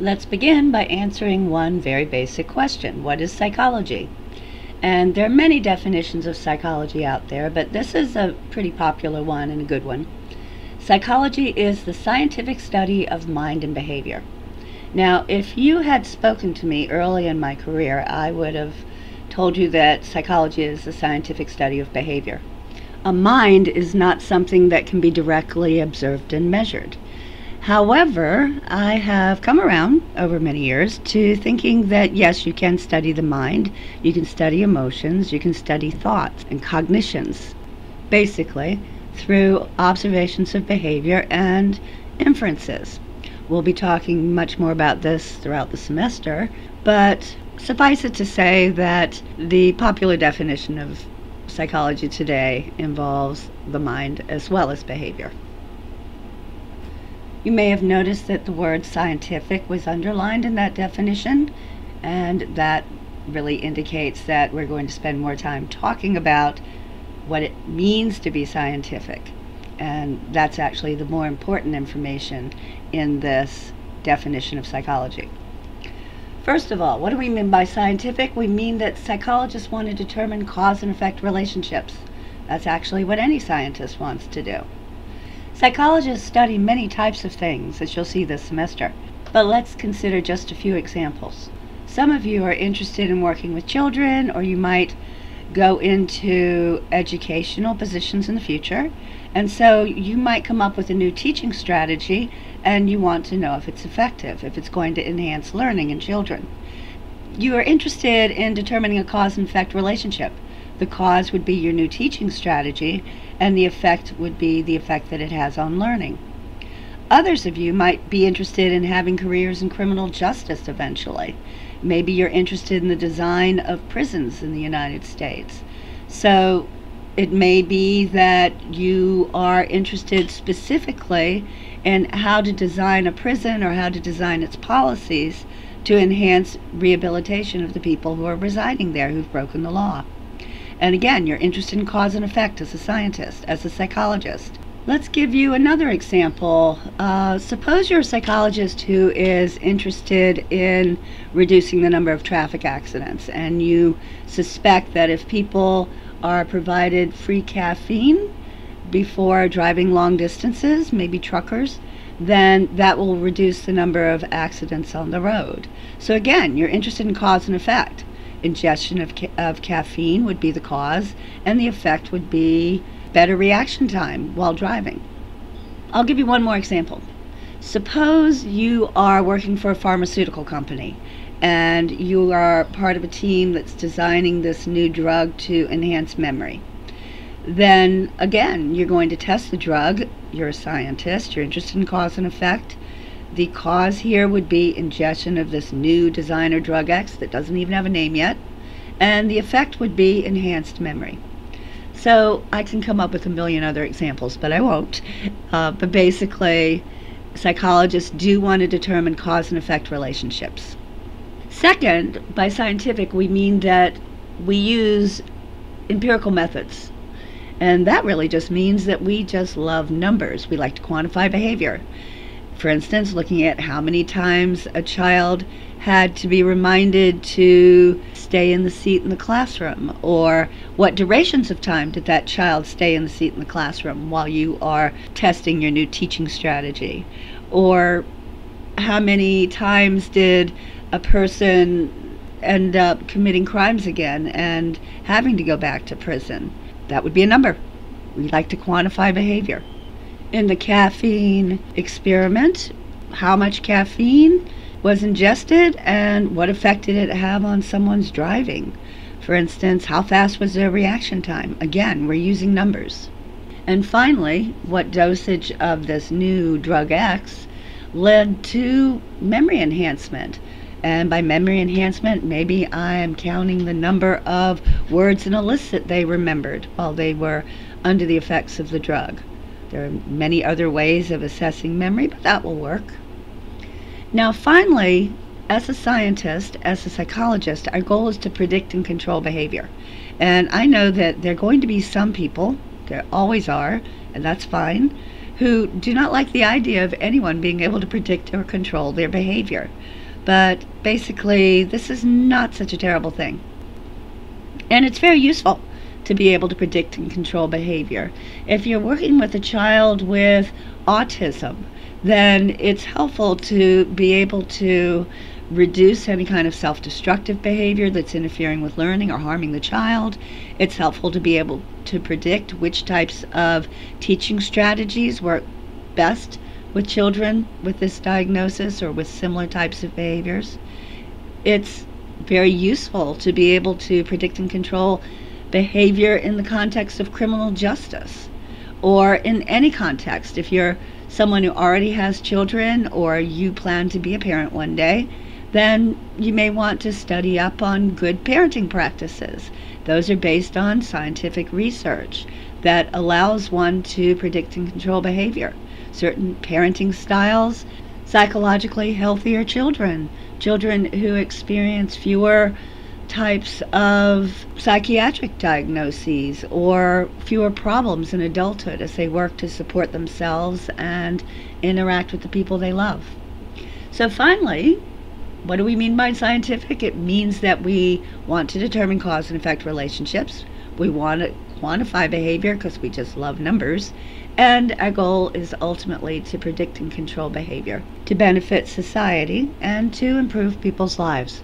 Let's begin by answering one very basic question. What is psychology? And there are many definitions of psychology out there, but this is a pretty popular one and a good one. Psychology is the scientific study of mind and behavior. Now, if you had spoken to me early in my career, I would have told you that psychology is the scientific study of behavior. A mind is not something that can be directly observed and measured. However, I have come around over many years to thinking that yes, you can study the mind, you can study emotions, you can study thoughts and cognitions, basically through observations of behavior and inferences. We'll be talking much more about this throughout the semester, but suffice it to say that the popular definition of psychology today involves the mind as well as behavior. You may have noticed that the word scientific was underlined in that definition, and that really indicates that we're going to spend more time talking about what it means to be scientific. And that's actually the more important information in this definition of psychology. First of all, what do we mean by scientific? We mean that psychologists want to determine cause and effect relationships. That's actually what any scientist wants to do. Psychologists study many types of things, as you'll see this semester, but let's consider just a few examples. Some of you are interested in working with children, or you might go into educational positions in the future, and so you might come up with a new teaching strategy and you want to know if it's effective, if it's going to enhance learning in children. You are interested in determining a cause and effect relationship. The cause would be your new teaching strategy, and the effect would be the effect that it has on learning. Others of you might be interested in having careers in criminal justice eventually. Maybe you're interested in the design of prisons in the United States. So it may be that you are interested specifically in how to design a prison or how to design its policies to enhance rehabilitation of the people who are residing there who've broken the law. And again, you're interested in cause and effect as a scientist, as a psychologist. Let's give you another example. Suppose you're a psychologist who is interested in reducing the number of traffic accidents, and you suspect that if people are provided free caffeine before driving long distances, maybe truckers, then that will reduce the number of accidents on the road. So again, you're interested in cause and effect. Ingestion of caffeine would be the cause, and the effect would be better reaction time while driving. I'll give you one more example. Suppose you are working for a pharmaceutical company and you are part of a team that's designing this new drug to enhance memory. Then again, you're going to test the drug. You're a scientist, you're interested in cause and effect. The cause here would be ingestion of this new designer drug X that doesn't even have a name yet, and the effect would be enhanced memory. So I can come up with a million other examples, but I won't. But basically, psychologists do want to determine cause and effect relationships. Second, by scientific, we mean that we use empirical methods. And that really just means that we just love numbers. We like to quantify behavior. For instance, looking at how many times a child had to be reminded to stay in the seat in the classroom, or what durations of time did that child stay in the seat in the classroom while you are testing your new teaching strategy, or how many times did a person end up committing crimes again and having to go back to prison. That would be a number. We like to quantify behavior. In the caffeine experiment, how much caffeine was ingested and what effect did it have on someone's driving? For instance, how fast was their reaction time? Again, we're using numbers. And finally, what dosage of this new drug X led to memory enhancement? And by memory enhancement, maybe I'm counting the number of words in a list that they remembered while they were under the effects of the drug. There are many other ways of assessing memory, but that will work. Now finally, as a scientist, as a psychologist, our goal is to predict and control behavior. And I know that there are going to be some people, there always are, and that's fine, who do not like the idea of anyone being able to predict or control their behavior. But basically, this is not such a terrible thing. And it's very useful to be able to predict and control behavior. If you're working with a child with autism, then it's helpful to be able to reduce any kind of self-destructive behavior that's interfering with learning or harming the child. It's helpful to be able to predict which types of teaching strategies work best with children with this diagnosis or with similar types of behaviors. It's very useful to be able to predict and control behavior in the context of criminal justice or in any context. If you're someone who already has children or you plan to be a parent one day, then you may want to study up on good parenting practices. Those are based on scientific research that allows one to predict and control behavior. Certain parenting styles, psychologically healthier children, children who experience fewer types of psychiatric diagnoses or fewer problems in adulthood as they work to support themselves and interact with the people they love. So finally, what do we mean by scientific? It means that we want to determine cause and effect relationships. We want to quantify behavior because we just love numbers. And our goal is ultimately to predict and control behavior to benefit society and to improve people's lives.